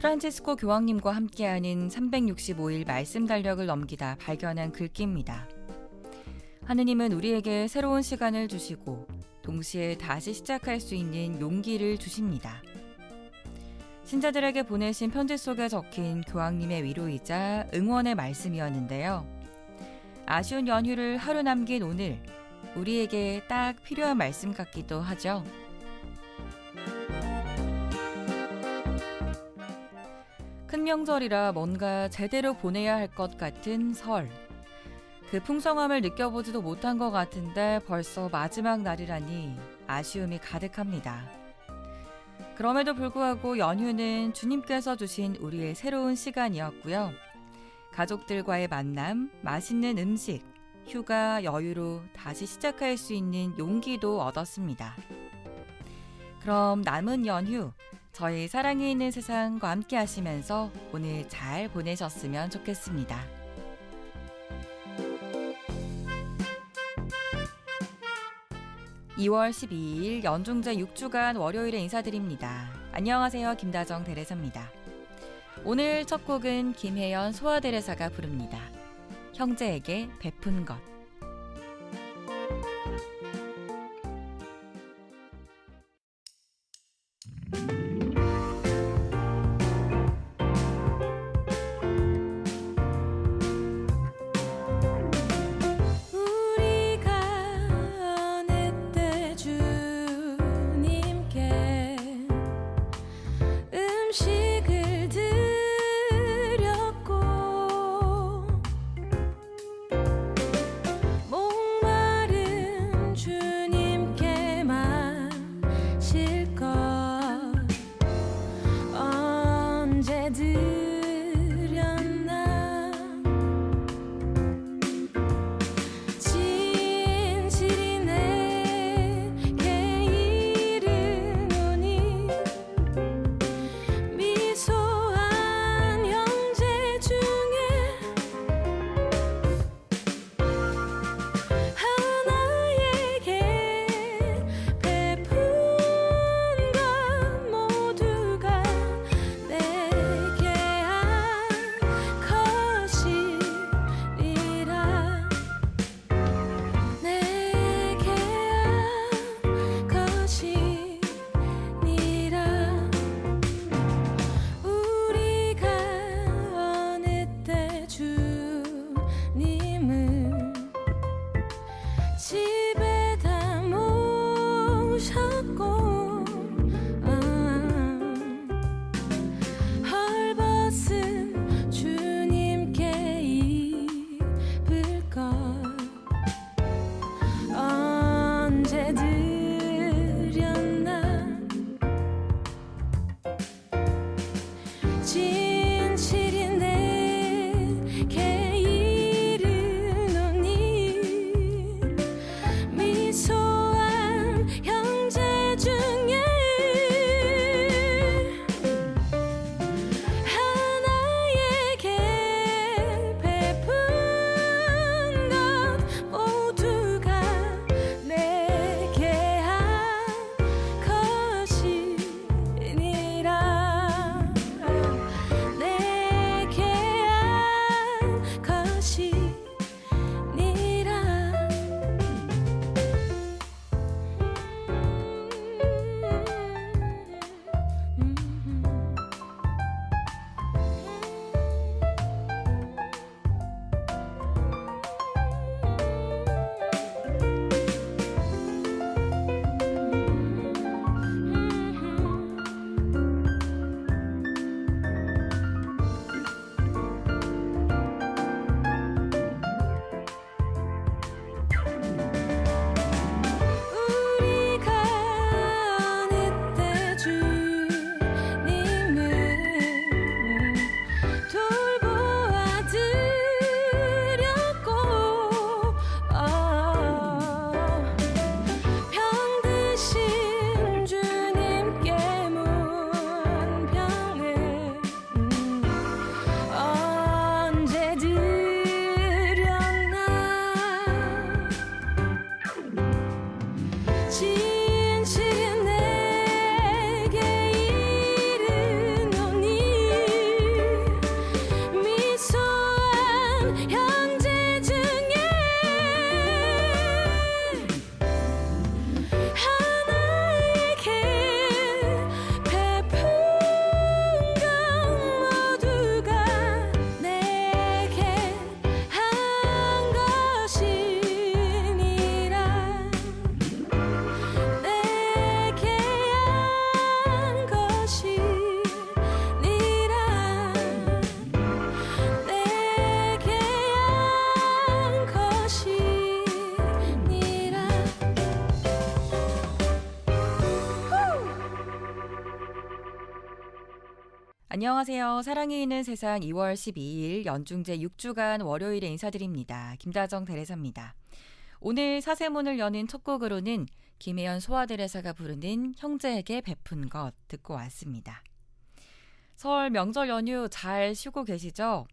프란치스코 교황님과 함께하는 365일 말씀 달력을 넘기다 발견한 글귀입니다. 하느님은 우리에게 새로운 시간을 주시고 동시에 다시 시작할 수 있는 용기를 주십니다. 신자들에게 보내신 편지 속에 적힌 교황님의 위로이자 응원의 말씀이었는데요. 아쉬운 연휴를 하루 남긴 오늘, 우리에게 딱 필요한 말씀 같기도 하죠. 큰 명절이라 뭔가 제대로 보내야 할 것 같은 설. 그 풍성함을 느껴보지도 못한 것 같은데 벌써 마지막 날이라니 아쉬움이 가득합니다. 그럼에도 불구하고 연휴는 주님께서 주신 우리의 새로운 시간이었고요. 가족들과의 만남, 맛있는 음식, 휴가, 여유로 다시 시작할 수 있는 용기도 얻었습니다. 그럼 남은 연휴, 저희 사랑이 있는 세상과 함께 하시면서 오늘 잘 보내셨으면 좋겠습니다. 2월 12일 연중제 6주간 월요일에 인사드립니다. 안녕하세요. 김다정 대레사입니다. 오늘 첫 곡은 김혜연 소아대레사가 부릅니다. 형제에게 베푼 것. 안녕하세요. 사랑이 있는 세상 2월 12일 연중제 6주간 월요일에 인사드립니다. 김다정 대리사입니다. 오늘 사세문을 여는 첫 곡으로는 김혜연 소아대레사가 부르는 형제에게 베푼 것 듣고 왔습니다. 설 명절 연휴 잘 쉬고 계시죠?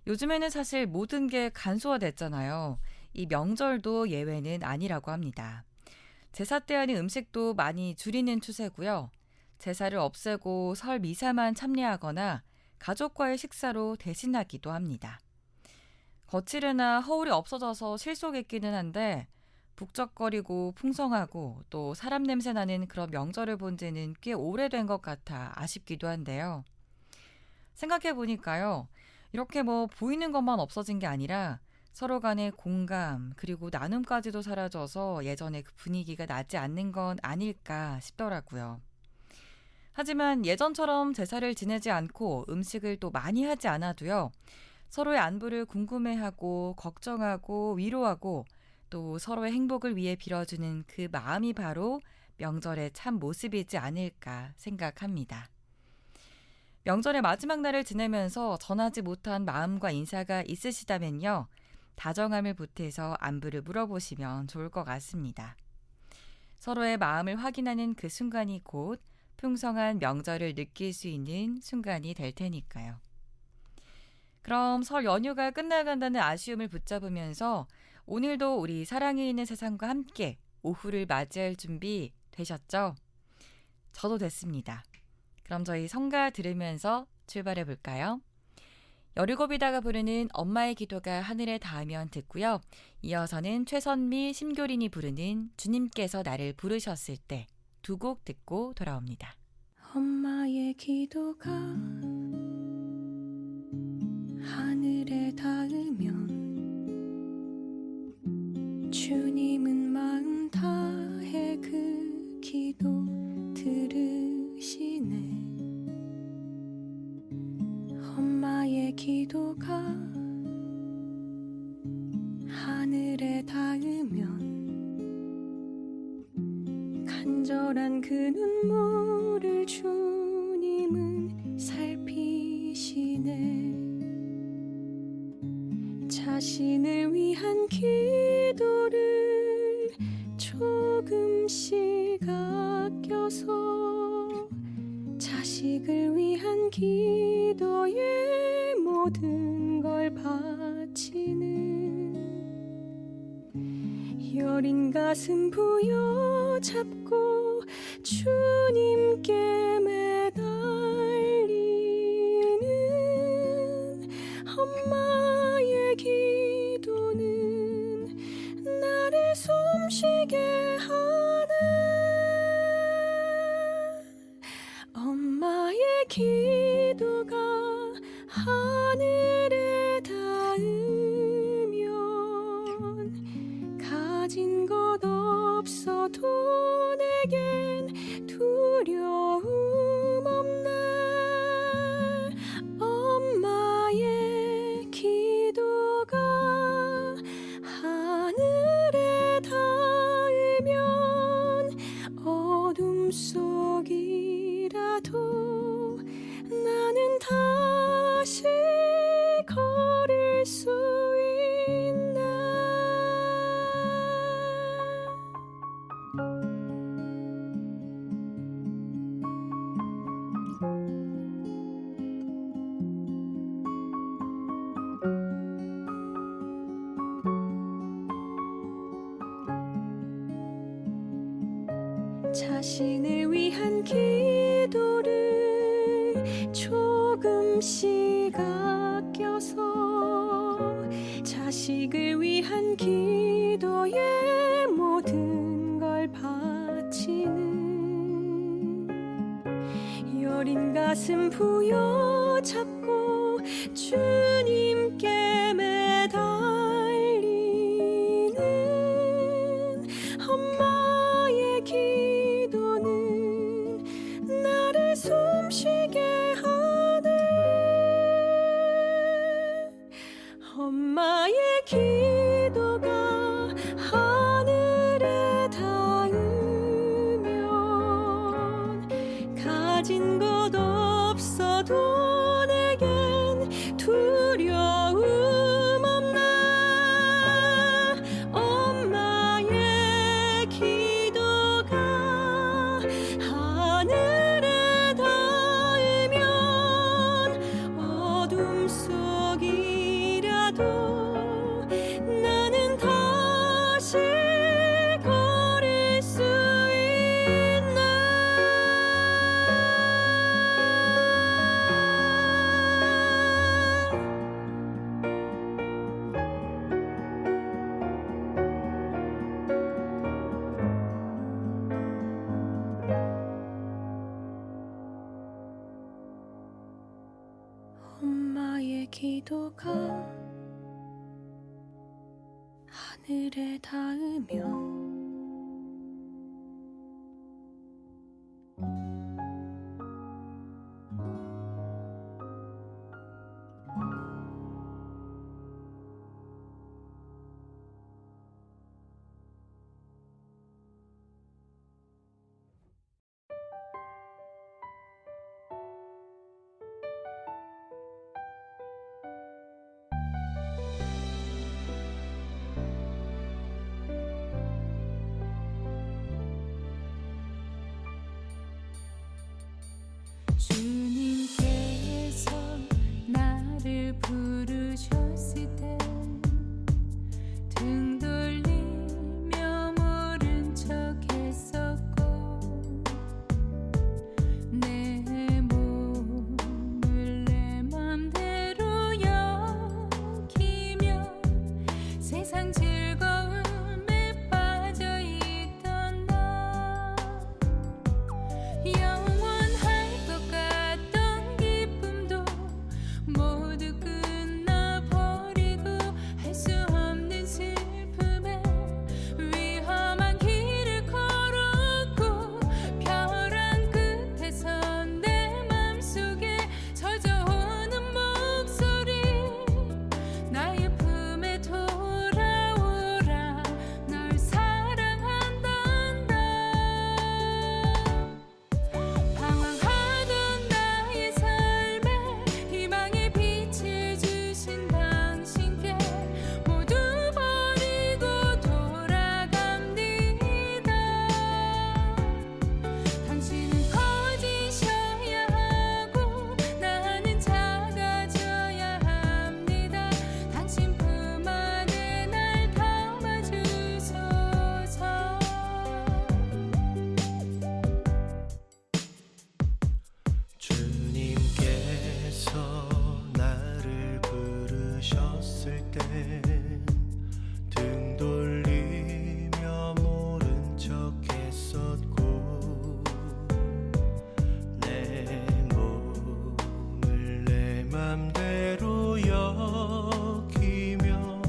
요즘에는 사실 모든 게 간소화됐잖아요. 이 명절도 예외는 아니라고 합니다. 제사 때 하는 음식도 많이 줄이는 추세고요. 제사를 없애고 설 미사만 참여하거나 가족과의 식사로 대신하기도 합니다. 거칠으나 허울이 없어져서 실속있기는 한데 북적거리고 풍성하고 또 사람 냄새 나는 그런 명절을 본 지는 꽤 오래된 것 같아 아쉽기도 한데요. 생각해보니까요. 이렇게 보이는 것만 없어진 게 아니라 서로 간의 공감 그리고 나눔까지도 사라져서 예전의 그 분위기가 나지 않는 건 아닐까 싶더라고요. 하지만 예전처럼 제사를 지내지 않고 음식을 또 많이 하지 않아도요. 서로의 안부를 궁금해하고 걱정하고 위로하고 또 서로의 행복을 위해 빌어주는 그 마음이 바로 명절의 참 모습이지 않을까 생각합니다. 명절의 마지막 날을 지내면서 전하지 못한 마음과 인사가 있으시다면요. 다정함을 보태서 안부를 물어보시면 좋을 것 같습니다. 서로의 마음을 확인하는 그 순간이 곧 풍성한 명절을 느낄 수 있는 순간이 될 테니까요. 그럼 설 연휴가 끝나간다는 아쉬움을 붙잡으면서 오늘도 우리 사랑이 있는 세상과 함께 오후를 맞이할 준비 되셨죠? 저도 됐습니다. 그럼 저희 성가 들으면서 출발해 볼까요? 17이다가 부르는 엄마의 기도가 하늘에 닿으면 듣고요. 이어서는 최선미, 심교린이 부르는 주님께서 나를 부르셨을 때 두 곡 듣고 돌아옵니다. 엄마의 기도가 하늘에 닿으면 주님은 마음 다해 그 기도 들으시네. 엄마의 기도가 하늘에 닿으면 간절한 그 눈물을 주님은 살피시네. 자신을 위한 기도를 조금씩 아껴서 자식을 위한 기도에 모든 걸 바치는 여린 가슴 부여잡고 주님께 매달리는 엄마의 기도는 나를 숨쉬게 하네. 엄마의 기도가 하늘에 닿으면 가진 것 없어도 내겐 두려움 없네. 엄마의 기도가 하늘에 닿으면 어둠 속이라도 나는 다시 걸을 수 있네. 자신을 위한 기도를 조금씩 아껴서 자식을 위한 기도에 모든 걸 바치는 여린 가슴 부여잡고 주님께 매달리는 엄마의 기도는 나를 숨쉬게 하네. 엄마의 기도가 하늘에 닿으면 가진 것 없어도 기도가 하늘에 닿으면 주님께서 나를 부르셨을 때 등 돌리며 모른 척했었고 내 몸을 내 맘대로 여기며 세상 즐거움에 빠져있던 나 영원할 것 같던 기쁨도 모두 끝나버리고 할 수 없는 슬픔에 위험한 길을 걸었고 벼랑 끝에서 내 맘속에 젖어오는 목소리 나의 품에 돌아오라 널 사랑한단다 방황하던 나의 삶에 희망의 빛을 주신 당신께 모두 버리고 돌아갑니다. 당신은 커지셔야 하고 나는 작아져야 합니다. 당신 품 안에 날 담아주소서. 주님께서 나를 부르셨을 때 등 돌리며 모른 척했었고 내 몸을 내 맘대로 여기며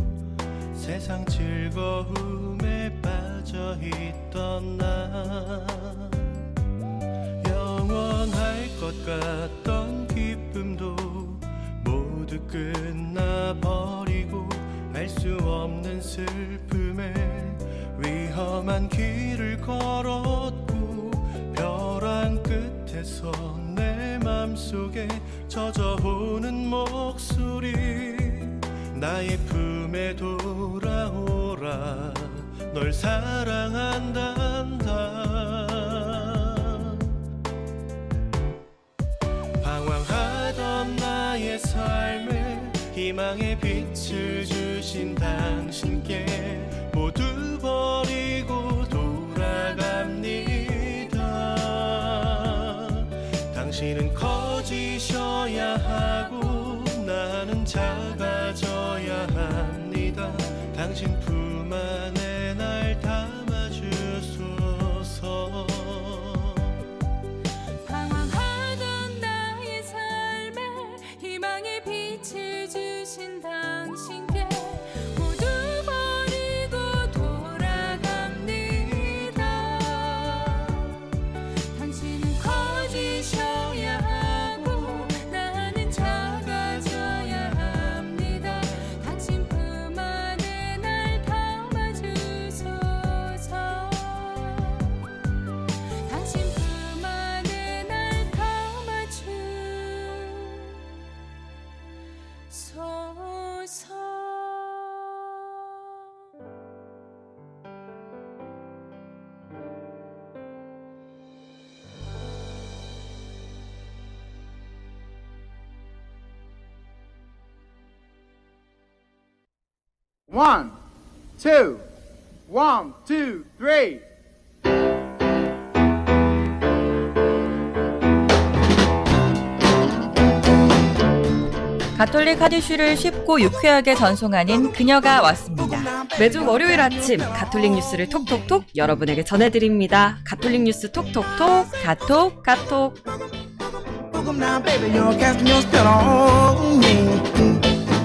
세상 즐거움에 빠져있던 나 영원할 것 같던 기쁨도 모두 끝나버리고 알 수 없는 슬픔에 위험한 길을 걸었고 벼랑 끝에서 내 맘속에 젖어오는 목소리 나의 품에 돌아오라 널 사랑한단다 방황하던 나의 삶에 희망의 빛을 주신 당신께 모두 버리고 돌아갑니다. 당신은 커지셔야 하고 나는 작아져야 합니다. 당신 품 안에 날 담아주소서. 방황하던 나의 삶에 희망의 빛을 주신 당신께 모두 버리고 돌아갑니다. 당신은 커지셔야 하고 나는 작아져야 합니다. 당신 품 안에 날 담아주소서. 당신 품 안에 날 담아주소서. One, two, 1, 2, 3. 가톨릭 핫 이슈를 쉽고 유쾌하게 전송하는 그녀가 왔습니다. 매주 월요일 아침 가톨릭 뉴스를 톡톡톡 여러분에게 전해드립니다. 가톨릭 뉴스 톡톡톡 가톡 Welcome now, baby, you're casting your spell on me.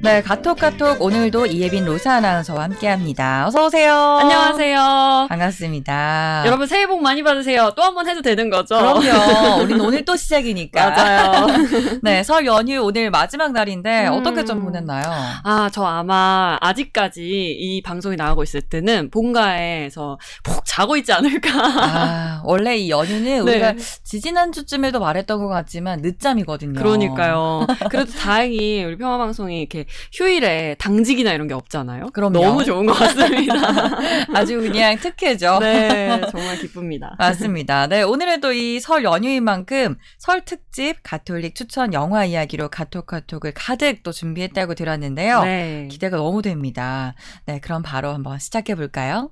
네, 카톡 오늘도 이예빈 로사 아나운서와 함께합니다. 어서 오세요. 안녕하세요. 반갑습니다. 여러분 새해 복 많이 받으세요. 또 한 번 해도 되는 거죠? 그럼요. 우린 오늘 또 시작이니까. 맞아요. 네, 설 연휴 오늘 마지막 날인데 어떻게 좀 보냈나요? 저 아마 아직까지 이 방송이 나가고 있을 때는 본가에서 푹 자고 있지 않을까. 원래 이 연휴는 네. 우리가 지지난주쯤에도 말했던 것 같지만 늦잠이거든요. 그러니까요. 그래도 다행히 우리 평화방송이 이렇게 휴일에 당직이나 이런 게 없잖아요. 그럼요. 너무 좋은 것 같습니다. 아주 그냥 특혜죠. 네, 정말 기쁩니다. 맞습니다. 네, 오늘은 또 이 설 연휴인 만큼 설 특집 가톨릭 추천 영화 이야기로 카톡을 가득 또 준비했다고 들었는데요. 네. 기대가 너무 됩니다. 네, 그럼 바로 한번 시작해 볼까요?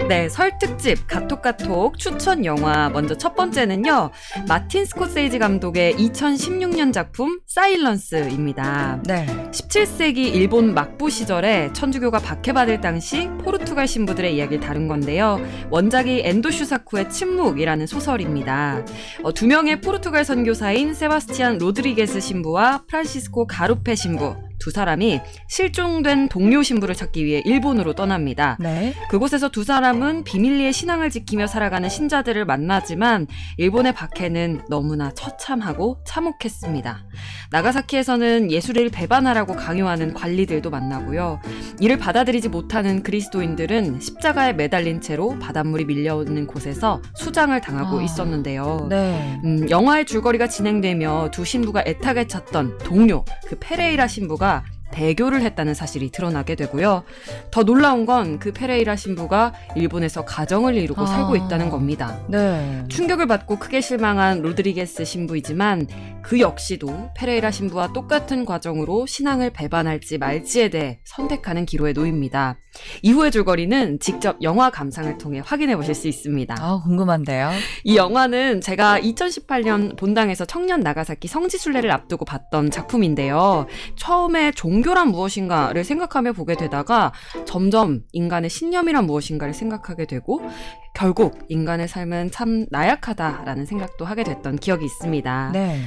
네, 설 특집 가톡 추천 영화. 먼저 첫 번째는요, 마틴 스코세이지 감독의 2016년 작품 사일런스입니다. 네. 17세기 일본 막부 시절에 천주교가 박해받을 당시 포르투갈 신부들의 이야기를 다룬 건데요. 원작이 엔도 슈사쿠의 침묵이라는 소설입니다. 두 명의 포르투갈 선교사인 세바스티안 로드리게스 신부와 프란시스코 가루페 신부, 두 사람이 실종된 동료 신부를 찾기 위해 일본으로 떠납니다. 네. 그곳에서 두 사람은 비밀리에 신앙을 지키며 살아가는 신자들을 만나지만 일본의 박해는 너무나 처참하고 참혹했습니다. 나가사키에서는 예수를 배반하라고 강요하는 관리들도 만나고요. 이를 받아들이지 못하는 그리스도인들은 십자가에 매달린 채로 바닷물이 밀려오는 곳에서 수장을 당하고 있었는데요. 네. 영화의 줄거리가 진행되며 두 신부가 애타게 찾던 동료, 그 페레이라 신부가 배교를 했다는 사실이 드러나게 되고요. 더 놀라운 건 그 페레이라 신부가 일본에서 가정을 이루고 살고 있다는 겁니다. 네. 충격을 받고 크게 실망한 로드리게스 신부이지만 그 역시도 페레이라 신부와 똑같은 과정으로 신앙을 배반할지 말지에 대해 선택하는 기로에 놓입니다. 이후의 줄거리는 직접 영화 감상을 통해 확인해 보실 수 있습니다. 궁금한데요. 이 영화는 제가 2018년 본당에서 청년 나가사키 성지순례를 앞두고 봤던 작품인데요. 처음에 종교란 무엇인가를 생각하며 보게 되다가 점점 인간의 신념이란 무엇인가를 생각하게 되고 결국 인간의 삶은 참 나약하다라는 생각도 하게 됐던 기억이 있습니다. 네.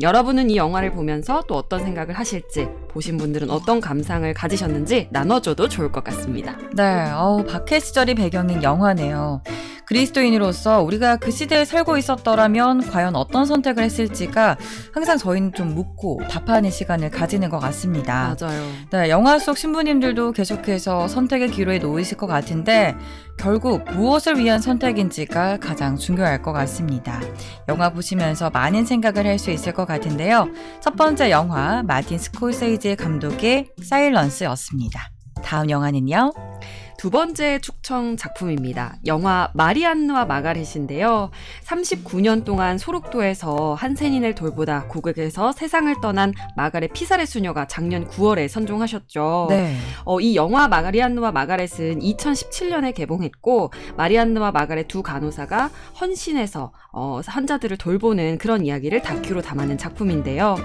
여러분은 이 영화를 보면서 또 어떤 생각을 하실지, 보신 분들은 어떤 감상을 가지셨는지 나눠줘도 좋을 것 같습니다. 네. 박해 시절이 배경인 영화네요. 그리스도인으로서 우리가 그 시대에 살고 있었더라면 과연 어떤 선택을 했을지가 항상 저희는 좀 묻고 답하는 시간을 가지는 것 같습니다. 맞아요. 네, 영화 속 신부님들도 계속해서 선택의 기로에 놓이실 것 같은데 결국 무엇을 위한 선택인지가 가장 중요할 것 같습니다. 영화 보시면서 많은 생각을 할 수 있을 것 같은데요. 첫 번째 영화 마틴 스콜세이지 감독의 사일런스였습니다. 다음 영화는요? 두 번째 축청 작품입니다. 영화 마리안느와 마가렛인데요. 39년 동안 소록도에서 한센인을 돌보다 고국에서 세상을 떠난 마가렛 피사렛 수녀가 작년 9월에 선종하셨죠. 네. 이 영화 마리안느와 마가렛은 2017년에 개봉했고 마리안느와 마가렛 두 간호사가 헌신해서 환자들을 돌보는 그런 이야기를 다큐로 담아낸 작품인데요.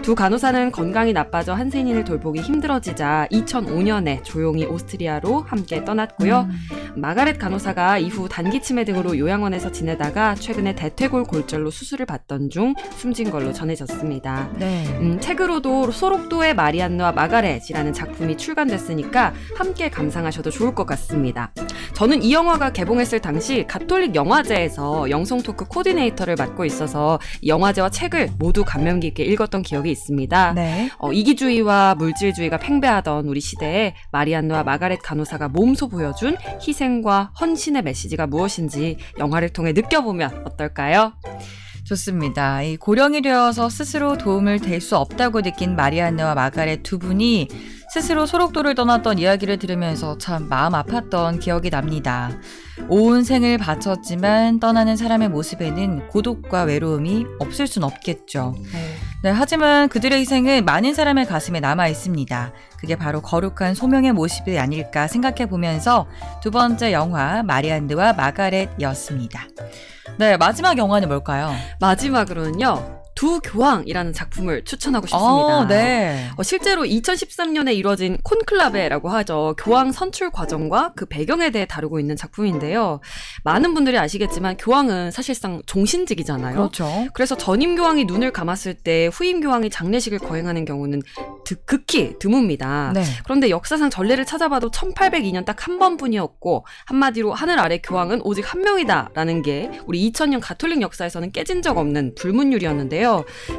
두 간호사는 건강이 나빠져 한센인을 돌보기 힘들어지자 2005년에 조용히 오스트리아로 함께 떠났고요. 마가렛 간호사가 이후 단기 치매 등으로 요양원에서 지내다가 최근에 대퇴골 골절로 수술을 받던 중 숨진 걸로 전해졌습니다. 네. 책으로도 소록도의 마리안느와 마가렛이라는 작품이 출간됐으니까 함께 감상하셔도 좋을 것 같습니다. 저는 이 영화가 개봉했을 당시 가톨릭 영화제에서 영성 토크 코디네이터를 맡고 있어서 이 영화제와 책을 모두 감명 깊게 읽었던 기억이 있습니다. 네. 이기주의와 물질주의가 팽배하던 우리 시대에 마리안느와 마가렛 간호사가 몸소 보여준 희생과 헌신의 메시지가 무엇인지 영화를 통해 느껴보면 어떨까요? 좋습니다. 이 고령이 되어서 스스로 도움을 댈 수 없다고 느낀 마리안느와 마가렛 두 분이 스스로 소록도를 떠났던 이야기를 들으면서 참 마음 아팠던 기억이 납니다. 온 생을 바쳤지만 떠나는 사람의 모습에는 고독과 외로움이 없을 순 없겠죠. 네, 하지만 그들의 희생은 많은 사람의 가슴에 남아 있습니다. 그게 바로 거룩한 소명의 모습이 아닐까 생각해 보면서 두 번째 영화 마리안느와 마가렛이었습니다. 네, 마지막 영화는 뭘까요? 마지막으로는요. 두 교황이라는 작품을 추천하고 싶습니다. 네. 실제로 2013년에 이뤄진 콘클라베라고 하죠. 교황 선출 과정과 그 배경에 대해 다루고 있는 작품인데요. 많은 분들이 아시겠지만 교황은 사실상 종신직이잖아요. 그렇죠. 그래서 전임 교황이 눈을 감았을 때 후임 교황이 장례식을 거행하는 경우는 극히 드뭅니다. 네. 그런데 역사상 전례를 찾아봐도 1802년 딱 한 번뿐이었고 한마디로 하늘 아래 교황은 오직 한 명이다라는 게 우리 2000년 가톨릭 역사에서는 깨진 적 없는 불문율이었는데요.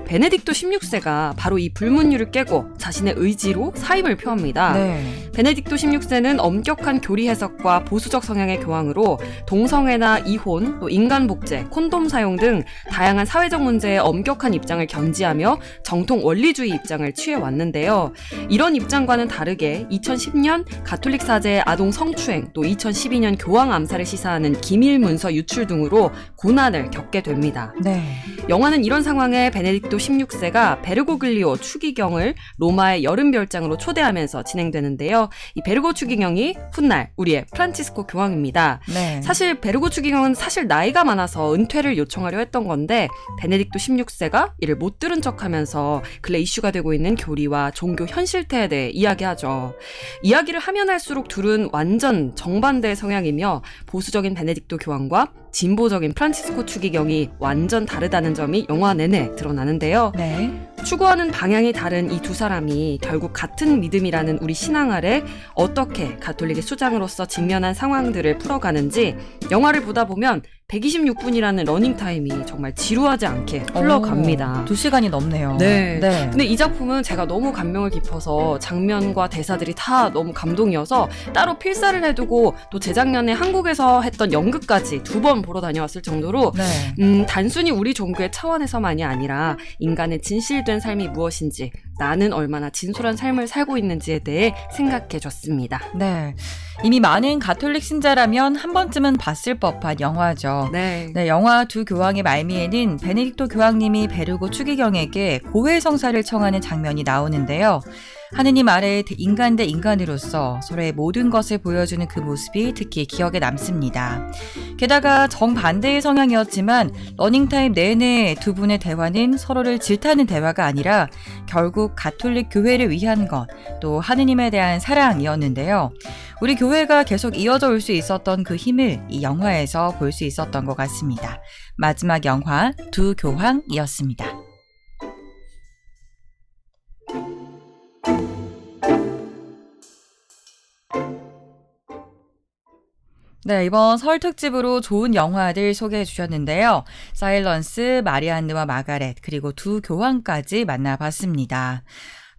베네딕토 16세가 바로 이 불문율을 깨고 자신의 의지로 사임을 표합니다. 네. 베네딕토 16세는 엄격한 교리 해석과 보수적 성향의 교황으로 동성애나 이혼, 또 인간 복제, 콘돔 사용 등 다양한 사회적 문제에 엄격한 입장을 견지하며 정통 원리주의 입장을 취해왔는데요. 이런 입장과는 다르게 2010년 가톨릭 사제의 아동 성추행, 또 2012년 교황 암살을 시사하는 기밀 문서 유출 등으로 고난을 겪게 됩니다. 네. 영화는 이런 상황에 베네딕토 16세가 베르고글리오 추기경을 로마의 여름별장으로 초대하면서 진행되는데요. 이 베르고 추기경이 훗날 우리의 프란치스코 교황입니다. 네. 사실 베르고 추기경은 사실 나이가 많아서 은퇴를 요청하려 했던 건데 베네딕토 16세가 이를 못 들은 척하면서 근래 이슈가 되고 있는 교리와 종교 현실태에 대해 이야기하죠. 이야기를 하면 할수록 둘은 완전 정반대의 성향이며 보수적인 베네딕토 교황과 진보적인 프란치스코 추기경이 완전 다르다는 점이 영화 내내 드러나는데요. 네. 추구하는 방향이 다른 이 두 사람이 결국 같은 믿음이라는 우리 신앙 아래 어떻게 가톨릭의 수장으로서 직면한 상황들을 풀어가는지 영화를 보다 보면 126분이라는 러닝타임이 정말 지루하지 않게 흘러갑니다. 2시간이 넘네요. 네. 네. 근데 이 작품은 제가 너무 감명을 깊어서 장면과 대사들이 다 너무 감동이어서 따로 필사를 해두고 또 재작년에 한국에서 했던 연극까지 2번 보러 다녀왔을 정도로 네. 단순히 우리 종교의 차원에서만이 아니라 인간의 진실된 삶이 무엇인지 나는 얼마나 진솔한 삶을 살고 있는지에 대해 생각해줬습니다. 네. 이미 많은 가톨릭 신자라면 한 번쯤은 봤을 법한 영화죠. 네. 네, 영화 두 교황의 말미에는 베네딕토 교황님이 베르고 추기경에게 고해 성사를 청하는 장면이 나오는데요. 하느님 아래 인간 대 인간으로서 서로의 모든 것을 보여주는 그 모습이 특히 기억에 남습니다. 게다가 정반대의 성향이었지만 러닝타임 내내 두 분의 대화는 서로를 질타하는 대화가 아니라 결국 가톨릭 교회를 위한 것, 또 하느님에 대한 사랑이었는데요. 우리 교회가 계속 이어져 올 수 있었던 그 힘을 이 영화에서 볼 수 있었던 것 같습니다. 마지막 영화 두 교황이었습니다. 네, 이번 설 특집으로 좋은 영화들 소개해 주셨는데요. 사일런스, 마리안느와 마가렛, 그리고 두 교황까지 만나봤습니다.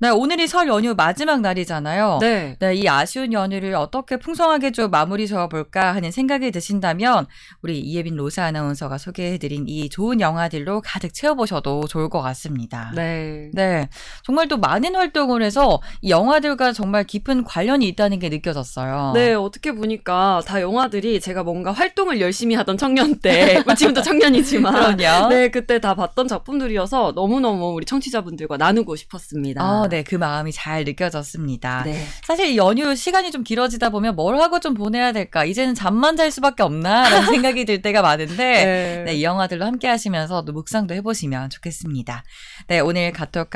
네, 오늘이 설 연휴 마지막 날이잖아요. 네. 네, 이 아쉬운 연휴를 어떻게 풍성하게 좀 마무리 지어볼까 하는 생각이 드신다면 우리 이예빈 로사 아나운서가 소개해드린 이 좋은 영화들로 가득 채워보셔도 좋을 것 같습니다. 네. 네, 정말 또 많은 활동을 해서 이 영화들과 정말 깊은 관련이 있다는 게 느껴졌어요. 네, 어떻게 보니까 다 영화들이 제가 뭔가 활동을 열심히 하던 청년 때, 지금도 청년이지만, 그럼요. 네, 그때 다 봤던 작품들이어서 너무너무 우리 청취자분들과 나누고 싶었습니다. 네, 그 마음이 잘 느껴졌습니다. 네. 사실 연휴 시간이 좀 길어지다 보면 뭘 하고 좀 보내야 될까? 이제는 잠만 잘 수밖에 없나라는 생각이 들 때가 많은데 네, 이 영화들로 함께 하시면서 또 묵상도 해보시면 좋겠습니다. 네, 오늘 카톡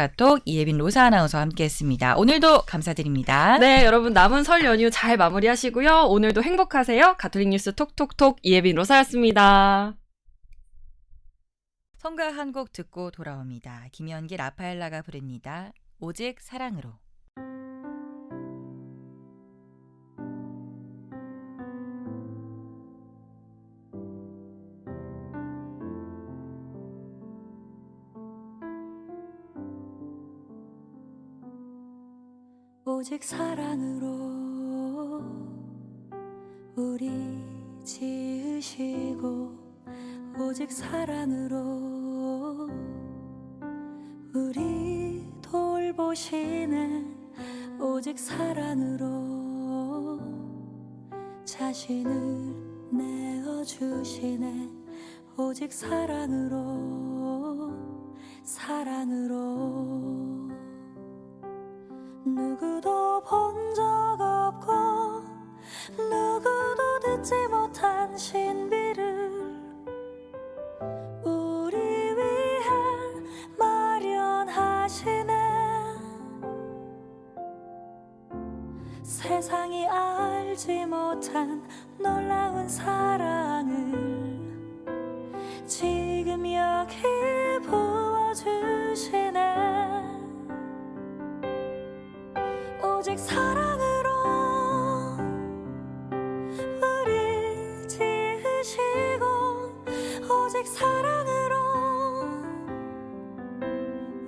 이예빈 로사 아나운서와 함께 했습니다. 오늘도 감사드립니다. 네, 여러분 남은 설 연휴 잘 마무리하시고요. 오늘도 행복하세요. 가톨릭 뉴스 톡톡톡 이예빈 로사였습니다. 성가 한 곡 듣고 돌아옵니다. 김연기 라파엘라가 부릅니다. 오직 사랑으로. 오직 사랑으로 우리 지으시고 오직 사랑으로 우리 돌보시는 오직 사랑으로 자신을 내어주시네 오직 사랑으로 사랑으로 누구도 본 적 없고 누구도 듣지 못한 신비를 우리 위한 알지 못한 놀라운 사랑을 지금 여기 부어주시네. 오직 사랑으로 우리 지으시고 오직 사랑으로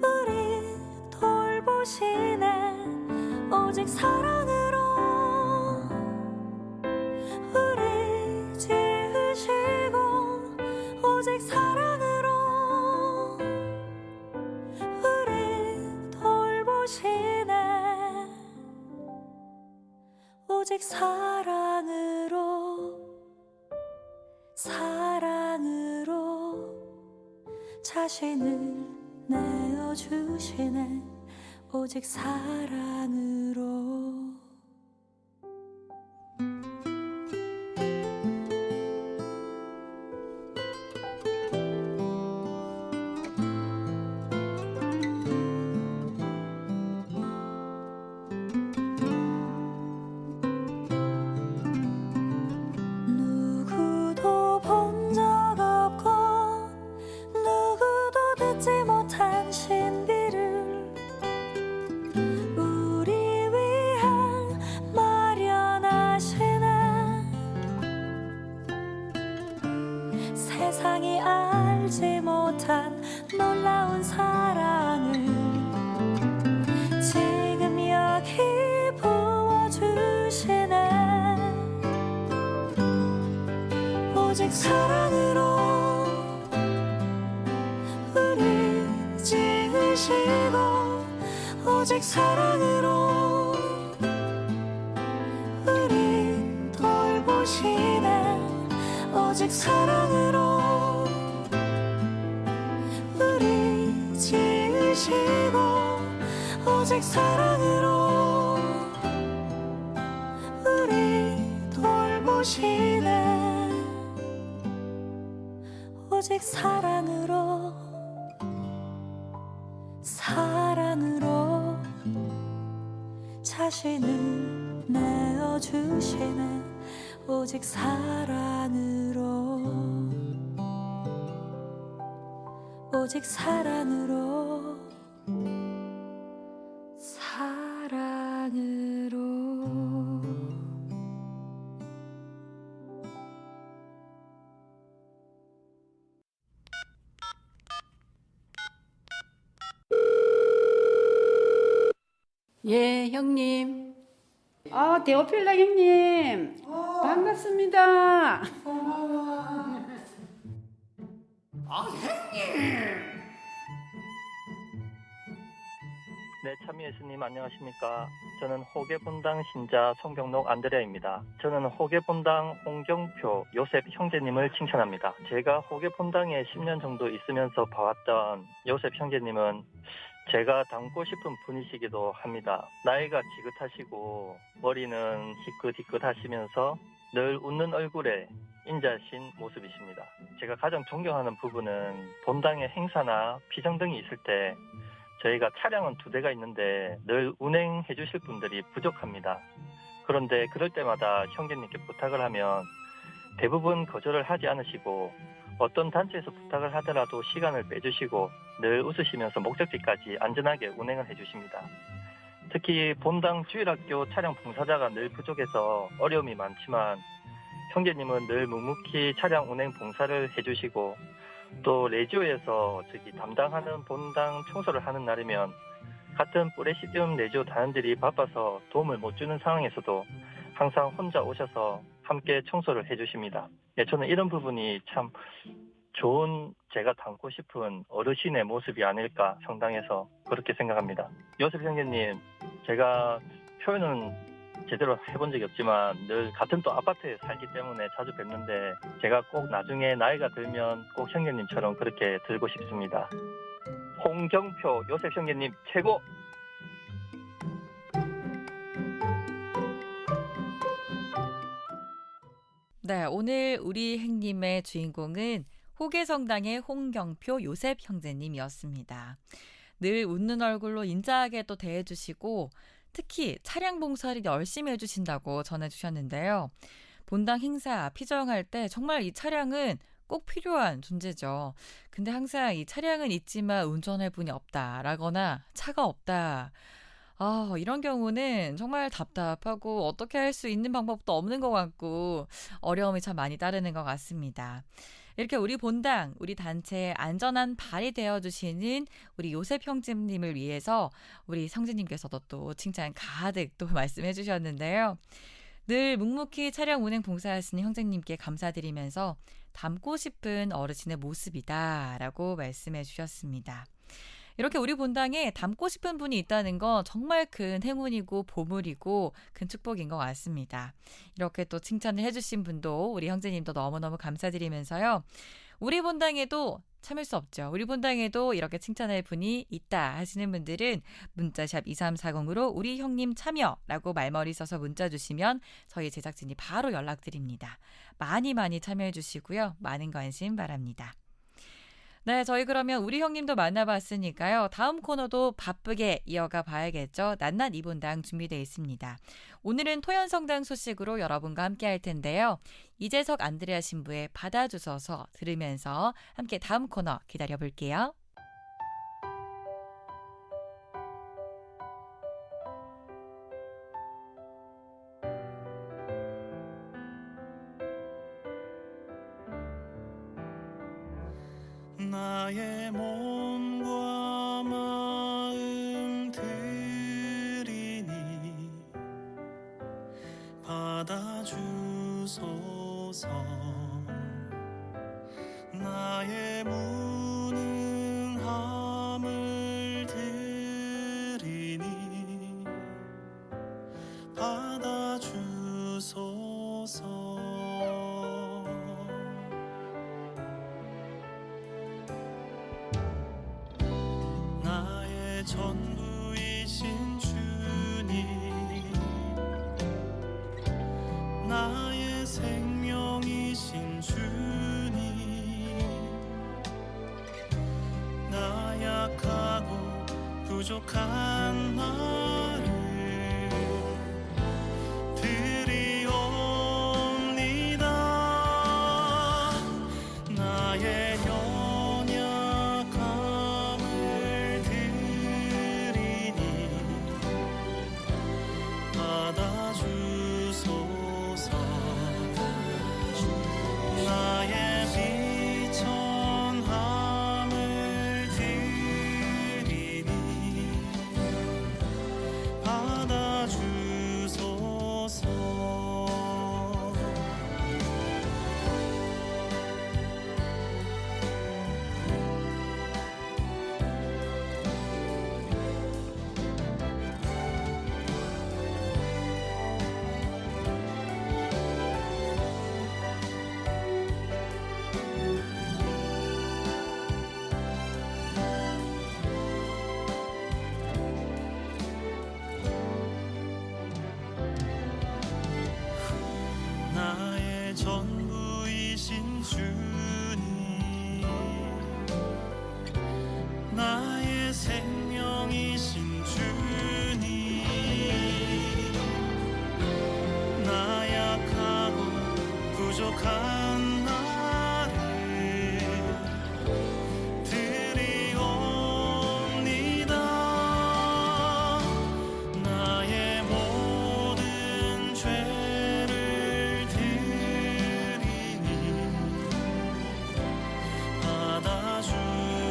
우리 돌보시네. 오직 사랑으로 우리 지으시고 오직 사랑으로 우리 돌보시네. 오직 사랑으로 자신을 내어주시네. 오직 사랑으로. 누구도 본 적 없고 누구도 듣지 못한 신비를 우리 위해 마련하시네. 세상이 알지 못한 놀라운 사랑을 지금 여기 부어주시네. 오직 사랑으로 우리 지으시고 오직 사랑으로 우리 돌보시네. 오직 사랑으로 우리 지으시고 오직 사랑으로 우리 돌보시네. 오직 사랑으로 자신을 내어주시네. 오직 사랑으로 오직 사랑으로 예, 형님. 데오필라 형님. 반갑습니다. 네, 참여 예수님 안녕하십니까. 저는 호계본당 신자 송병록 안드레아입니다. 저는 호계본당 홍경표 요셉 형제님을 칭찬합니다. 제가 호계본당에 10년 정도 있으면서 봐왔던 요셉 형제님은 제가 닮고 싶은 분이시기도 합니다. 나이가 지긋하시고 머리는 희끗희끗하시면서 늘 웃는 얼굴에 인자신 모습이십니다. 제가 가장 존경하는 부분은 본당의 행사나 피정등이 있을 때 저희가 차량은 2대가 있는데 늘 운행해 주실 분들이 부족합니다. 그런데 그럴 때마다 형제님께 부탁을 하면 대부분 거절을 하지 않으시고 어떤 단체에서 부탁을 하더라도 시간을 빼주시고 늘 웃으시면서 목적지까지 안전하게 운행을 해주십니다. 특히 본당 주일학교 차량 봉사자가 늘 부족해서 어려움이 많지만 형제님은 늘 묵묵히 차량 운행 봉사를 해주시고 또 레지오에서 담당하는 본당 청소를 하는 날이면 같은 프레시디움 레지오 단원들이 바빠서 도움을 못 주는 상황에서도 항상 혼자 오셔서 함께 청소를 해주십니다. 예, 저는 이런 부분이 참 좋은 제가 닮고 싶은 어르신의 모습이 아닐까 성당에서 그렇게 생각합니다. 요셉 형제님, 제가 표현은 제대로 해본 적이 없지만 늘 같은 또 아파트에 살기 때문에 자주 뵙는데 제가 꼭 나중에 나이가 들면 꼭 형제님처럼 그렇게 들고 싶습니다. 홍경표 요셉 형제님 최고! 네, 오늘 우리 행님의 주인공은 호계성당의 홍경표 요셉 형제님이었습니다. 늘 웃는 얼굴로 인자하게 또 대해주시고 특히 차량 봉사를 열심히 해주신다고 전해주셨는데요. 본당 행사 피정할 때 정말 이 차량은 꼭 필요한 존재죠. 근데 항상 이 차량은 있지만 운전할 분이 없다라거나 차가 없다. 이런 경우는 정말 답답하고 어떻게 할 수 있는 방법도 없는 것 같고 어려움이 참 많이 따르는 것 같습니다. 이렇게 우리 본당, 우리 단체의 안전한 발이 되어주시는 우리 요셉 형제님을 위해서 우리 성재님께서도 또 칭찬 가득 또 말씀해 주셨는데요. 늘 묵묵히 차량 운행 봉사하시는 형제님께 감사드리면서 닮고 싶은 어르신의 모습이다 라고 말씀해 주셨습니다. 이렇게 우리 본당에 닮고 싶은 분이 있다는 건 정말 큰 행운이고 보물이고 큰 축복인 것 같습니다. 이렇게 또 칭찬을 해주신 분도 우리 형제님도 너무너무 감사드리면서요. 우리 본당에도 참을 수 없죠. 우리 본당에도 이렇게 칭찬할 분이 있다 하시는 분들은 문자샵 2340으로 우리 형님 참여라고 말머리 써서 문자 주시면 저희 제작진이 바로 연락드립니다. 많이 참여해 주시고요. 많은 관심 바랍니다. 네, 저희 그러면 우리 형님도 만나봤으니까요. 다음 코너도 바쁘게 이어가 봐야겠죠. 낱낱 이본당 준비되어 있습니다. 오늘은 토연성당 소식으로 여러분과 함께 할 텐데요. 이재석 안드레아 신부의 받아주셔서 들으면서 함께 다음 코너 기다려볼게요. 나의 몸과 마음 드리니 받아주소서. 나의 무능함을 드리니 받아주소서. 전부이신 주님, 나의 생명이신 주님, 나 약하고 부족한 나를 드리옵니다. 나의 받아주소서. 나의 비천함을 드리니 받아주소서. 나의 전부이신 주님, 나의 생명이신 주님, 나 약하고 부족한 나를 드리옵니다. 나의 모든 죄를 받아주소서.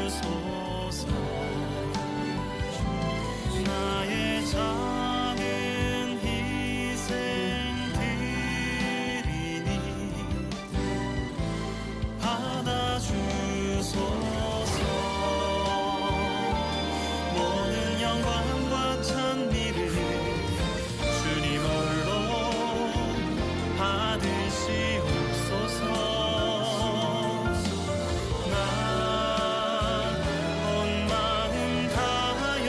나의 작은 희생 드리니 받아주소서. 모든 영광과 찬미를 주님 홀로 받으시옵소서. 온 마음 다하여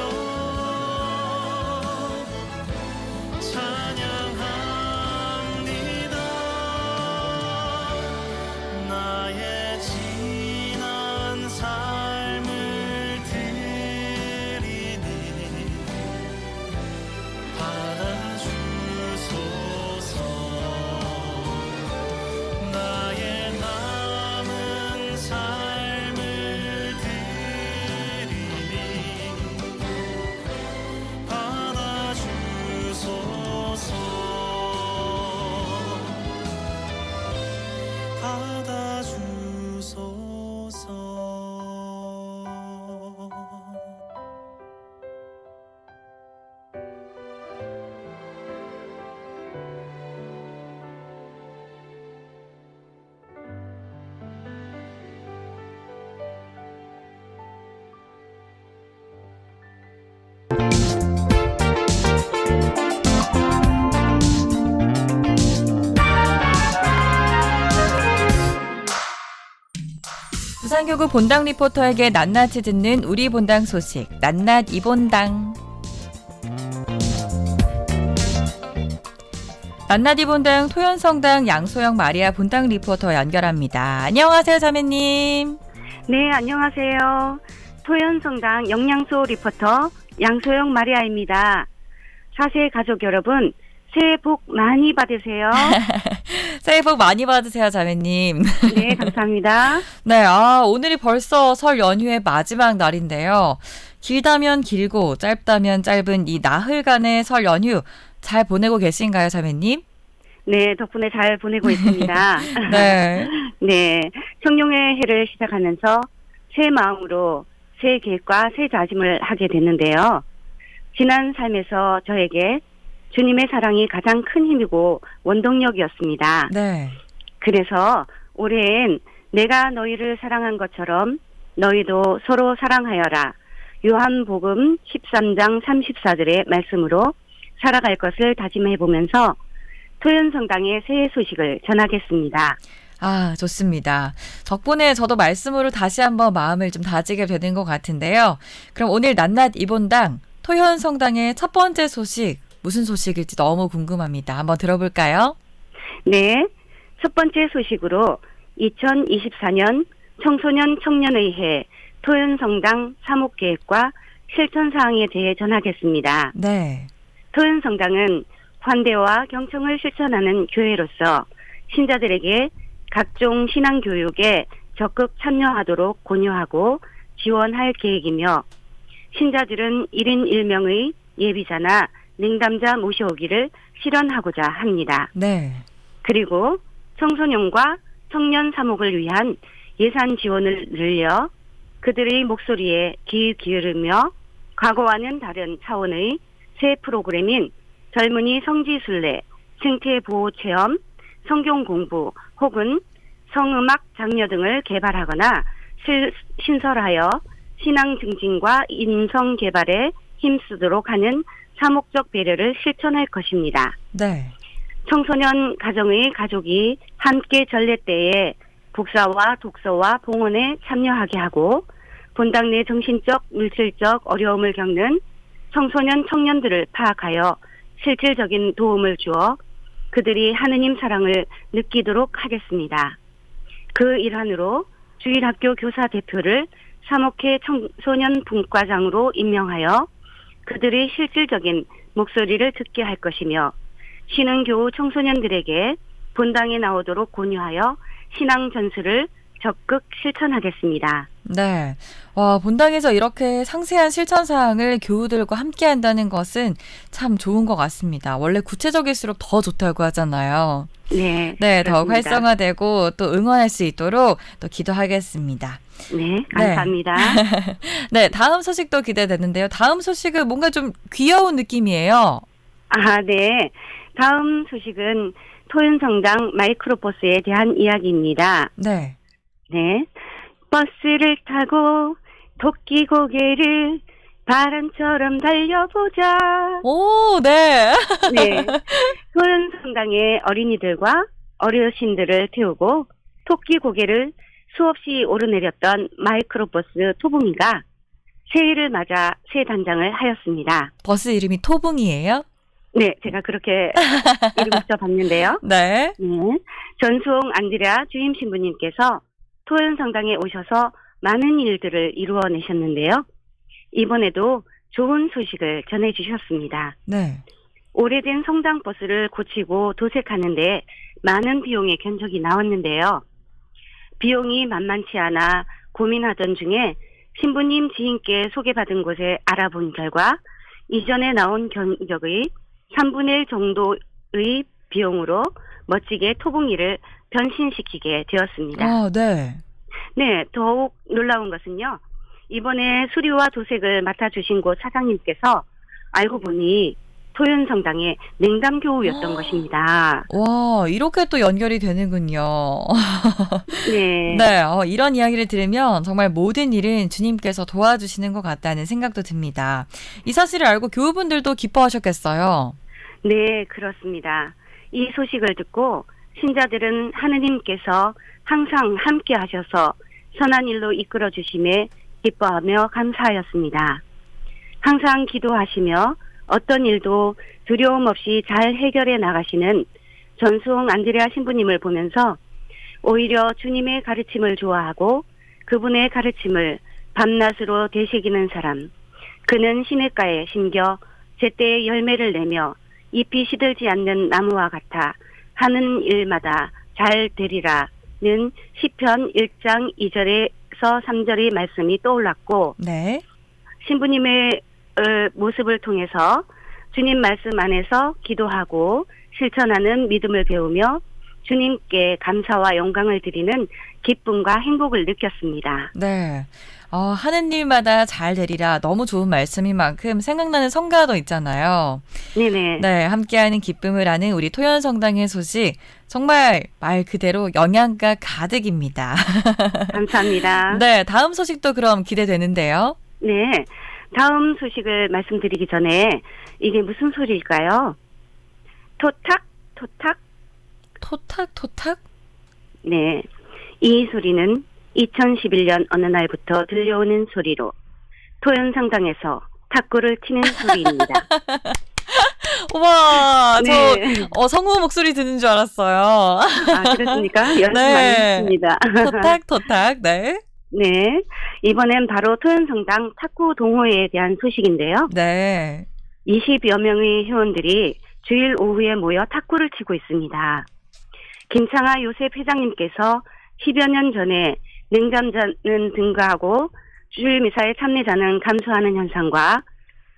부산교구 본당 리포터에게 낱낱이 듣는 우리 본당 소식, 낱낱 이본당. 낱낱 이본당 토연성당 양소영 마리아 본당 리포터 연결합니다. 안녕하세요, 자매님. 네, 안녕하세요. 토연성당 영양소 리포터 양소영 마리아입니다. 4세 가족 여러분, 새해 복 많이 받으세요. 새해 복 많이 받으세요, 자매님. 네, 감사합니다. 네, 오늘이 벌써 설 연휴의 마지막 날인데요. 길다면 길고 짧다면 짧은 이 나흘간의 설 연휴 잘 보내고 계신가요, 자매님? 네, 덕분에 잘 보내고 있습니다. 네. 네, 청룡의 해를 시작하면서 새 마음으로 새 계획과 새 다짐을 하게 됐는데요. 지난 삶에서 저에게 주님의 사랑이 가장 큰 힘이고 원동력이었습니다. 네. 그래서 올해엔 내가 너희를 사랑한 것처럼 너희도 서로 사랑하여라. 요한복음 13장 34절의 말씀으로 살아갈 것을 다짐해보면서 토연성당의 새해 소식을 전하겠습니다. 좋습니다. 덕분에 저도 말씀으로 다시 한번 마음을 좀 다지게 되는 것 같은데요. 그럼 오늘 낱낱 이본당 토연성당의 첫 번째 소식, 무슨 소식일지 너무 궁금합니다. 한번 들어볼까요? 네, 첫 번째 소식으로 2024년 청소년 청년의 해 토연성당 사목계획과 실천사항에 대해 전하겠습니다. 네. 토연성당은 환대와 경청을 실천하는 교회로서 신자들에게 각종 신앙교육에 적극 참여하도록 권유하고 지원할 계획이며 신자들은 1인 1명의 예비자나 냉담자 모셔오기를 실현하고자 합니다. 네. 그리고 청소년과 청년 사목을 위한 예산 지원을 늘려 그들의 목소리에 귀 기울이며 과거와는 다른 차원의 새 프로그램인 젊은이 성지순례, 생태보호체험, 성경공부 혹은 성음악 장려 등을 개발하거나 신설하여 신앙 증진과 인성 개발에 힘쓰도록 하는 사목적 배려를 실천할 것입니다. 네. 청소년 가정의 가족이 함께 전례 때에 복사와 독서와 봉헌에 참여하게 하고 본당 내 정신적, 물질적 어려움을 겪는 청소년 청년들을 파악하여 실질적인 도움을 주어 그들이 하느님 사랑을 느끼도록 하겠습니다. 그 일환으로 주일학교 교사 대표를 사목회 청소년 분과장으로 임명하여 그들의 실질적인 목소리를 듣게 할 것이며 신흥교우 청소년들에게 본당에 나오도록 권유하여 신앙 전수를 적극 실천하겠습니다. 네. 본당에서 이렇게 상세한 실천 사항을 교우들과 함께 한다는 것은 참 좋은 것 같습니다. 원래 구체적일수록 더 좋다고 하잖아요. 네. 네, 더욱 그렇습니다. 활성화되고 또 응원할 수 있도록 또 기도하겠습니다. 네, 감사합니다. 네, 다음 소식도 기대되는데요. 다음 소식은 뭔가 좀 귀여운 느낌이에요. 네. 다음 소식은 토연성당 마이크로버스에 대한 이야기입니다. 네. 네. 버스를 타고 토끼 고개를 바람처럼 달려보자. 오, 네. 네. 토연성당의 어린이들과 어르신들을 태우고 토끼 고개를 수없이 오르내렸던 마이크로버스 토붕이가 새해를 맞아 새 단장을 하였습니다. 버스 이름이 토붕이에요? 네, 제가 그렇게 이름 붙여봤는데요. 네. 네. 전수홍 안드레아 주임 신부님께서 토연성당에 오셔서 많은 일들을 이루어내셨는데요. 이번에도 좋은 소식을 전해주셨습니다. 네. 오래된 성당 버스를 고치고 도색하는데 많은 비용의 견적이 나왔는데요. 비용이 만만치 않아 고민하던 중에 신부님 지인께 소개받은 곳에 알아본 결과 이전에 나온 견적의 3분의 1 정도의 비용으로 멋지게 토붕이를 변신시키게 되었습니다. 네. 네, 더욱 놀라운 것은요. 이번에 수리와 도색을 맡아주신 곳 사장님께서 알고 보니 토연성당의 냉담교우였던 것입니다. 와, 이렇게 또 연결이 되는군요. 네. 네, 이런 이야기를 들으면 정말 모든 일은 주님께서 도와주시는 것 같다는 생각도 듭니다. 이 사실을 알고 교우분들도 기뻐하셨겠어요. 네, 그렇습니다. 이 소식을 듣고 신자들은 하느님께서 항상 함께 하셔서 선한 일로 이끌어 주심에 기뻐하며 감사하였습니다. 항상 기도하시며 어떤 일도 두려움 없이 잘 해결해 나가시는 전수홍 안드레아 신부님을 보면서 오히려 주님의 가르침을 좋아하고 그분의 가르침을 밤낮으로 되새기는 사람, 그는 시냇가에 심겨 제때에 열매를 내며 잎이 시들지 않는 나무와 같아 하는 일마다 잘 되리라는 시편 1장 2절에서 3절의 말씀이 떠올랐고, 네. 신부님의 모습을 통해서 주님 말씀 안에서 기도하고 실천하는 믿음을 배우며 주님께 감사와 영광을 드리는 기쁨과 행복을 느꼈습니다. 네. 하는 일마다 잘 되리라. 너무 좋은 말씀인 만큼 생각나는 성가도 있잖아요. 네네. 네. 함께하는 기쁨을 아는 우리 토연성당의 소식. 정말 말 그대로 영양가 가득입니다. 감사합니다. 네. 다음 소식도 그럼 기대되는데요. 네. 다음 소식을 말씀드리기 전에 이게 무슨 소리일까요? 토탁, 토탁. 토탁토탁? 네. 이 소리는 2011년 어느 날부터 들려오는 소리로 토연성당에서 탁구를 치는 소리입니다. 우와, 네. 저 성우 목소리 듣는 줄 알았어요. 아, 그렇습니까? 연습 많이 네. 했습니다. 토탁토탁, 네. 네. 이번엔 바로 토연성당 탁구 동호회에 대한 소식인데요. 네. 20여 명의 회원들이 주일 오후에 모여 탁구를 치고 있습니다. 김창하 요셉 회장님께서 10여 년 전에 냉잠자는 등가하고 주일 미사에 참여자는 감소하는 현상과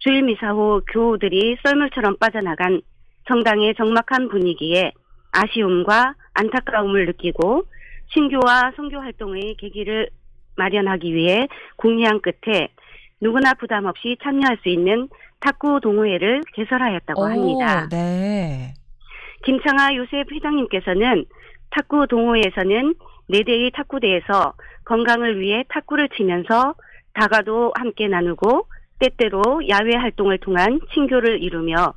주일 미사 후 교우들이 썰물처럼 빠져나간 성당의 적막한 분위기에 아쉬움과 안타까움을 느끼고 신교와 선교 활동의 계기를 마련하기 위해 궁리한 끝에 누구나 부담 없이 참여할 수 있는 탁구 동호회를 개설하였다고 합니다. 네. 김창하 요셉 회장님께서는 탁구 동호회에서는 4대의 탁구대에서 건강을 위해 탁구를 치면서 다가도 함께 나누고 때때로 야외 활동을 통한 친교를 이루며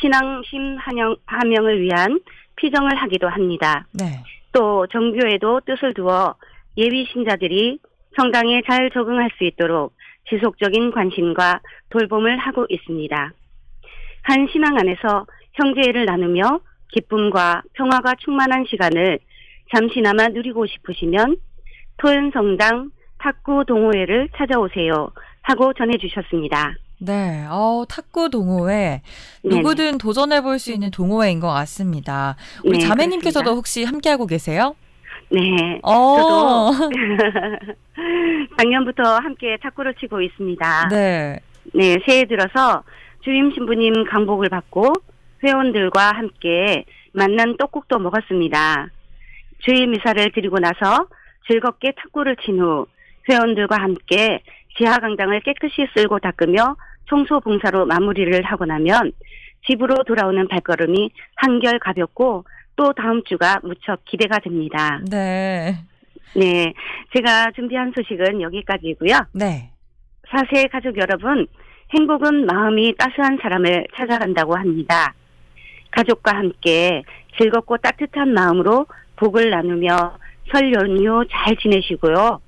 신앙심 함영을 위한 피정을 하기도 합니다. 네. 또 정교에도 뜻을 두어 예비 신자들이 성당에 잘 적응할 수 있도록 지속적인 관심과 돌봄을 하고 있습니다. 한 신앙 안에서 형제를 나누며 기쁨과 평화가 충만한 시간을 잠시나마 누리고 싶으시면 토연성당 탁구 동호회를 찾아오세요 하고 전해주셨습니다. 네. 탁구 동호회. 누구든 도전해볼 수 있는 동호회인 것 같습니다. 우리 네, 자매님께서도 그렇습니다. 혹시 함께하고 계세요? 네. 어. 저도 작년부터 함께 탁구를 치고 있습니다. 네. 네, 새해 들어서 주임 신부님 강복을 받고 회원들과 함께 만난 떡국도 먹었습니다. 주일 미사를 드리고 나서 즐겁게 탁구를 친 후 회원들과 함께 지하강당을 깨끗이 쓸고 닦으며 청소 봉사로 마무리를 하고 나면 집으로 돌아오는 발걸음이 한결 가볍고 또 다음 주가 무척 기대가 됩니다. 네. 네, 제가 준비한 소식은 여기까지고요. 네. 4세 가족 여러분, 행복은 마음이 따스한 사람을 찾아간다고 합니다. 가족과 함께 즐겁고 따뜻한 마음으로 복을 나누며 설 연휴 잘 지내시고요.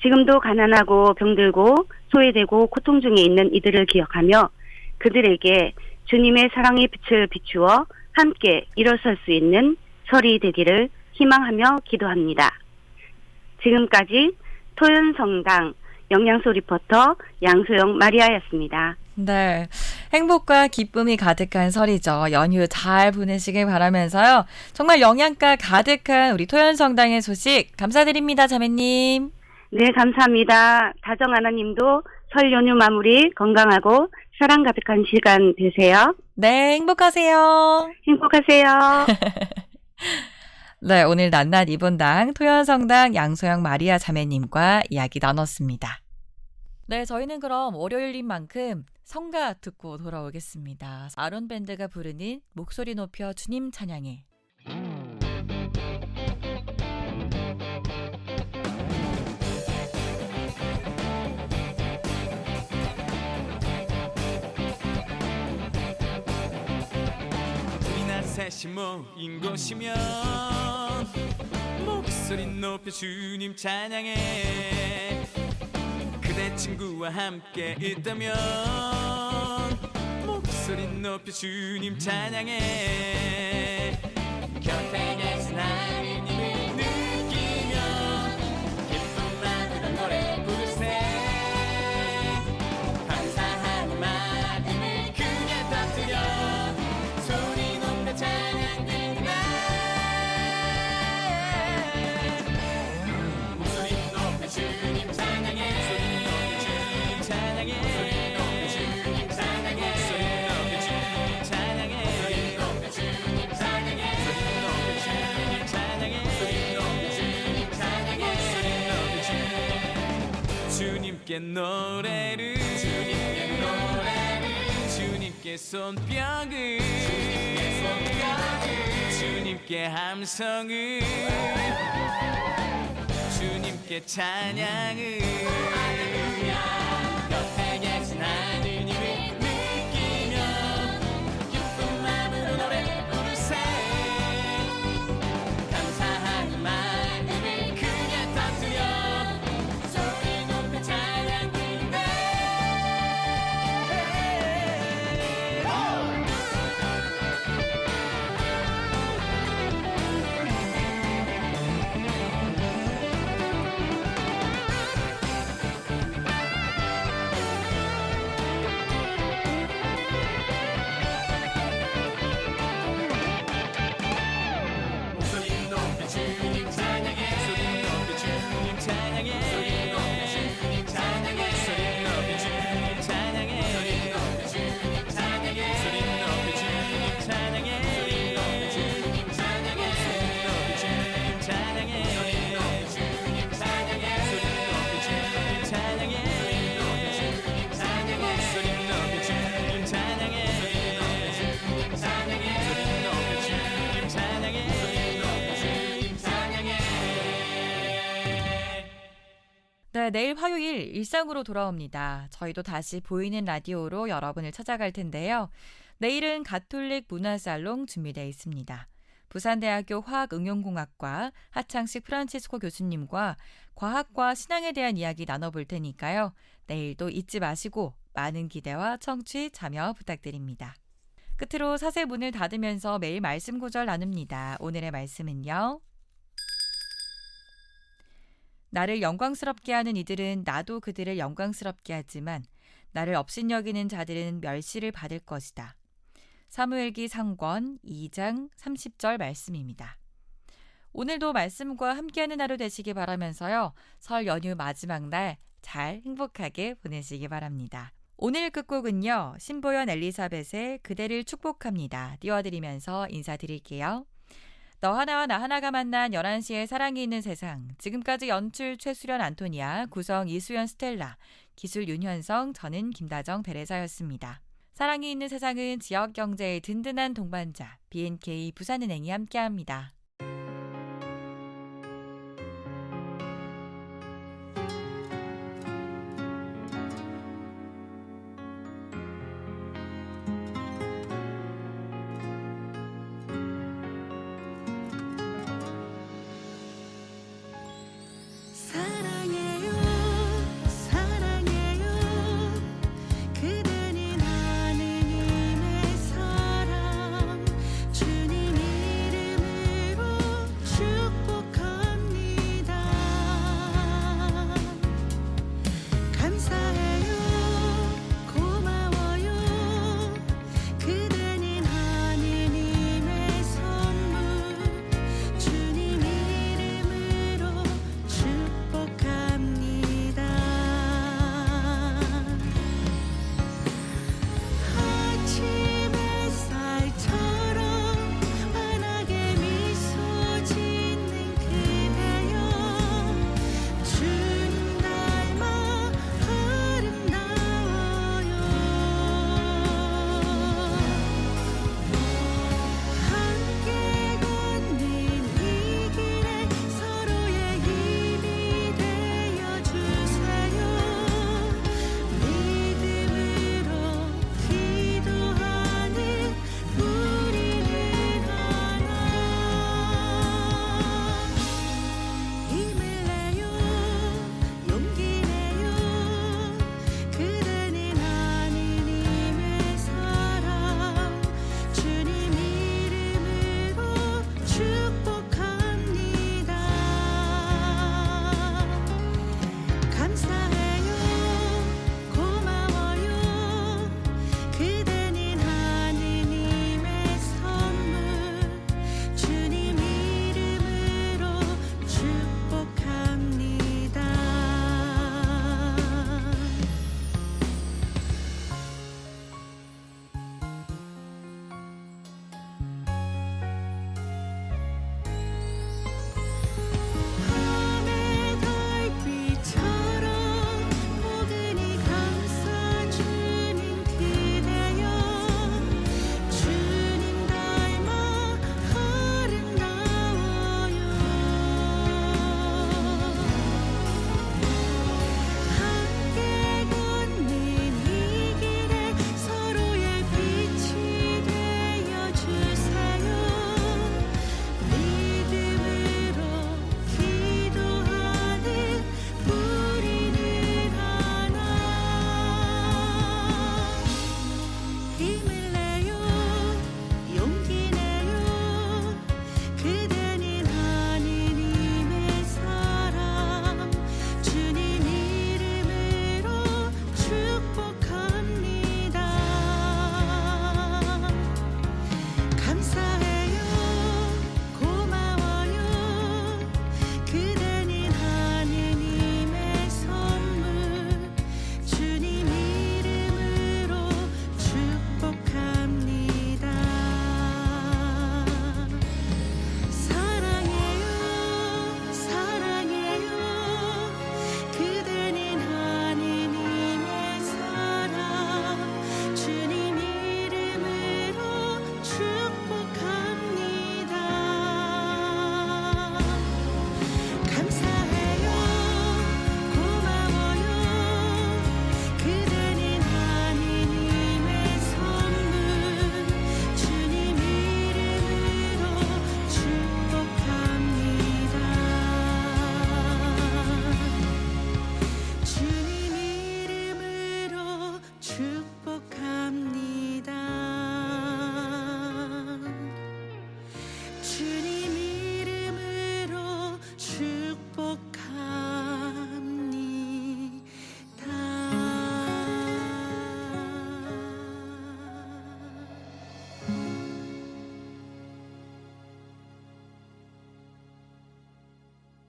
지금도 가난하고 병들고 소외되고 고통 중에 있는 이들을 기억하며 그들에게 주님의 사랑의 빛을 비추어 함께 일어설 수 있는 설이 되기를 희망하며 기도합니다. 지금까지 토연성당 영양소 리포터 양소영 마리아였습니다. 네. 행복과 기쁨이 가득한 설이죠. 연휴 잘 보내시길 바라면서요. 정말 영양가 가득한 우리 토연성당의 소식 감사드립니다, 자매님. 네, 감사합니다. 다정 하나님도 설 연휴 마무리 건강하고 사랑 가득한 시간 되세요. 네, 행복하세요. 행복하세요. 네, 오늘 낱낱 이분당 토연성당 양소영 마리아 자매님과 이야기 나눴습니다. 네, 저희는 그럼 월요일인 만큼 성가 듣고 돌아오겠습니다. 아론 밴드가 부르는 목소리 높여 주님 찬양해. 우리 날 셋이 모인 곳이면 목소리 목소리 높여 주님 찬양해 그대 친구와 함께 있다면 목소리 높여 주님 찬양해 곁에 계신 하느님을 느끼며 기쁨만으로 노래 부르세 감사하는 마음을 크게 터뜨려 소리 높여 찬양 드리라 목소리 높여 주님 찬양해 소리 높여 주님 찬양해 소리 높여 주님 찬양해 소리 높여 주님 찬양해 소리 높여 주님 찬양해 소리 높여 주님 찬양해 소리 높여 주님 찬양해 소리 높여 주님 주님께 노래를 주님께 손뼉을 주님께 함성을 주님께 찬양을 옆에 계신 하느님을 느끼며 기쁜 마음으로 노래 부르세 감사하는 마음을 크게 터뜨려 소리 높여 찬양 드리네 목소리 높여 주님 찬양해 소리 높여 주님 찬양해 소리 높여 주님 찬양해 소리 높여 주님 찬양해 소리 높여 주님 찬양해 소리 높여 주님 찬양해 소리 높여 주님 찬양해 소리 높여 주님 찬양해 소리 높여 주님 찬양해 소리 높여 주님 찬양해 소리 높여 주님 찬양해 소리 높여 주님 찬양해 소리 높여 주님 찬양해 소리 높여 주님 찬양해 소리 높여 주님 찬양해 네, 내일 화요일 일상으로 돌아옵니다. 저희도 다시 보이는 라디오로 여러분을 찾아갈 텐데요. 내일은 가톨릭 문화살롱 준비되어 있습니다. 부산대학교 화학응용공학과 하창식 프란치스코 교수님과 과학과 신앙에 대한 이야기 나눠볼 테니까요. 내일도 잊지 마시고 많은 기대와 청취 참여 부탁드립니다. 끝으로 사세 문을 닫으면서 매일 말씀 구절 나눕니다. 오늘의 말씀은요. 나를 영광스럽게 하는 이들은 나도 그들을 영광스럽게 하지만 나를 업신여기는 자들은 멸시를 받을 것이다. 사무엘기 3권 2장 30절 말씀입니다. 오늘도 말씀과 함께하는 하루 되시기 바라면서요. 설 연휴 마지막 날 잘 행복하게 보내시기 바랍니다. 오늘 끝곡은요. 신보연 엘리사벳의 그대를 축복합니다. 띄워드리면서 인사드릴게요. 너 하나와 나 하나가 만난 11시에 사랑이 있는 세상. 지금까지 연출 최수련 안토니아, 구성 이수연 스텔라, 기술 윤현성, 저는 김다정 베레사였습니다. 사랑이 있는 세상은 지역경제의 든든한 동반자 BNK 부산은행이 함께합니다.